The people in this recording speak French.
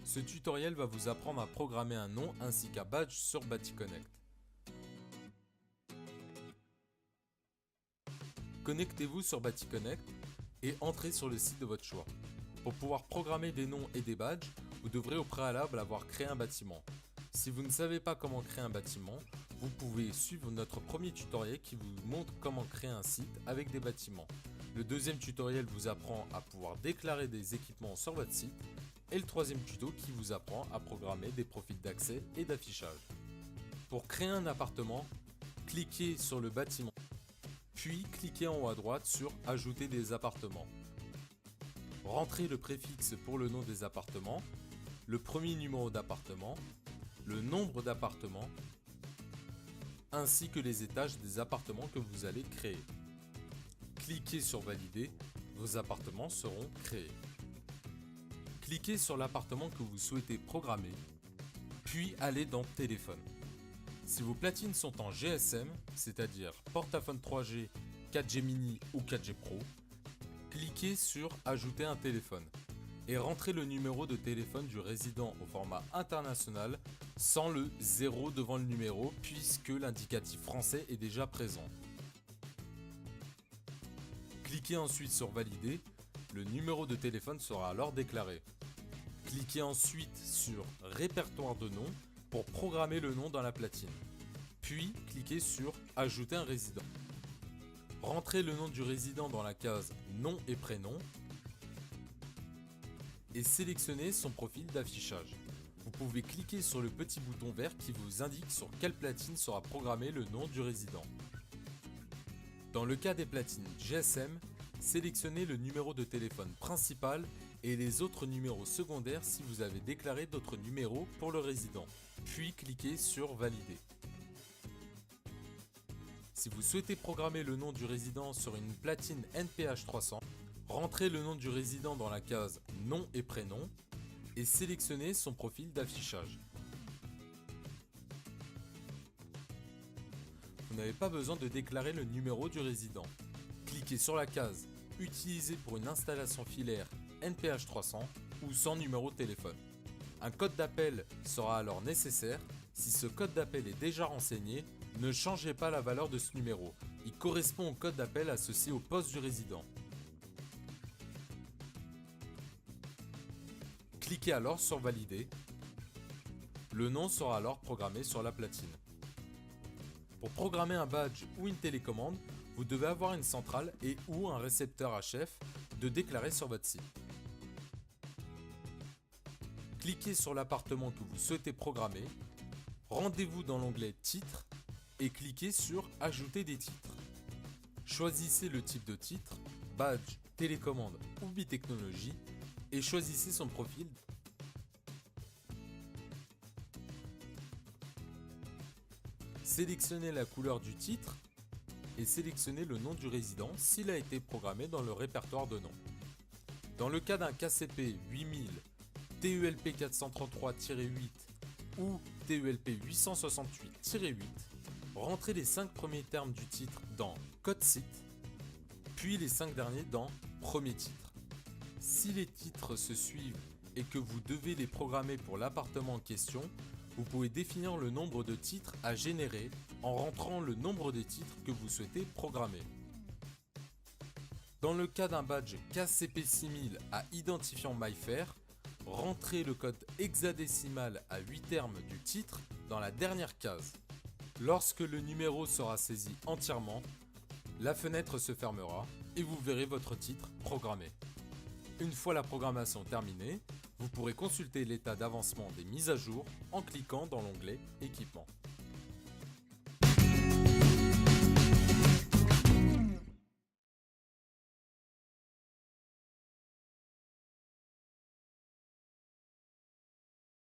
Ce tutoriel va vous apprendre à programmer un nom ainsi qu'un badge sur BatiConnect. Connectez-vous sur BatiConnect et entrez sur le site de votre choix. Pour pouvoir programmer des noms et des badges, vous devrez au préalable avoir créé un bâtiment. Si vous ne savez pas comment créer un bâtiment, vous pouvez suivre notre premier tutoriel qui vous montre comment créer un site avec des bâtiments. Le deuxième tutoriel vous apprend à pouvoir déclarer des équipements sur votre site et le troisième tuto qui vous apprend à programmer des profils d'accès et d'affichage. Pour créer un appartement, cliquez sur le bâtiment, puis cliquez en haut à droite sur Ajouter des appartements. Rentrez le préfixe pour le nom des appartements, le premier numéro d'appartement, le nombre d'appartements, ainsi que les étages des appartements que vous allez créer. Cliquez sur Valider, vos appartements seront créés. Cliquez sur l'appartement que vous souhaitez programmer, puis allez dans Téléphone. Si vos platines sont en GSM, c'est-à-dire portaphone 3G, 4G mini ou 4G Pro, cliquez sur Ajouter un téléphone et rentrez le numéro de téléphone du résident au format international sans le 0 devant le numéro puisque l'indicatif français est déjà présent. Cliquez ensuite sur Valider, le numéro de téléphone sera alors déclaré. Cliquez ensuite sur Répertoire de noms pour programmer le nom dans la platine. Puis cliquez sur Ajouter un résident. Rentrez le nom du résident dans la case Nom et prénom et sélectionnez son profil d'affichage. Vous pouvez cliquer sur le petit bouton vert qui vous indique sur quelle platine sera programmé le nom du résident. Dans le cas des platines GSM, sélectionnez le numéro de téléphone principal et les autres numéros secondaires si vous avez déclaré d'autres numéros pour le résident, puis cliquez sur Valider. Si vous souhaitez programmer le nom du résident sur une platine NPH 300, rentrez le nom du résident dans la case Nom et prénom et sélectionnez son profil d'affichage. Vous n'avez pas besoin de déclarer le numéro du résident. Cliquez sur la case Utilisé pour une installation filaire NPH 300 ou sans numéro de téléphone. Un code d'appel sera alors nécessaire. Si ce code d'appel est déjà renseigné, ne changez pas la valeur de ce numéro. Il correspond au code d'appel associé au poste du résident. Cliquez alors sur Valider. Le nom sera alors programmé sur la platine. Pour programmer un badge ou une télécommande, vous devez avoir une centrale et ou un récepteur HF de déclarer sur votre site. Cliquez sur l'appartement que vous souhaitez programmer, rendez-vous dans l'onglet Titres et cliquez sur Ajouter des titres. Choisissez le type de titre, badge, télécommande ou bitechnologie et choisissez son profil. Sélectionnez la couleur du titre et sélectionnez le nom du résident s'il a été programmé dans le répertoire de noms. Dans le cas d'un KCP 8000, TULP 433-8 ou TULP 868-8, rentrez les 5 premiers termes du titre dans Code site, puis les 5 derniers dans Premier titre. Si les titres se suivent et que vous devez les programmer pour l'appartement en question, vous pouvez définir le nombre de titres à générer en rentrant le nombre de titres que vous souhaitez programmer. Dans le cas d'un badge KCP6000 à identifiant MyFair, rentrez le code hexadécimal à 8 termes du titre dans la dernière case. Lorsque le numéro sera saisi entièrement, la fenêtre se fermera et vous verrez votre titre programmé. Une fois la programmation terminée, vous pourrez consulter l'état d'avancement des mises à jour en cliquant dans l'onglet Équipement.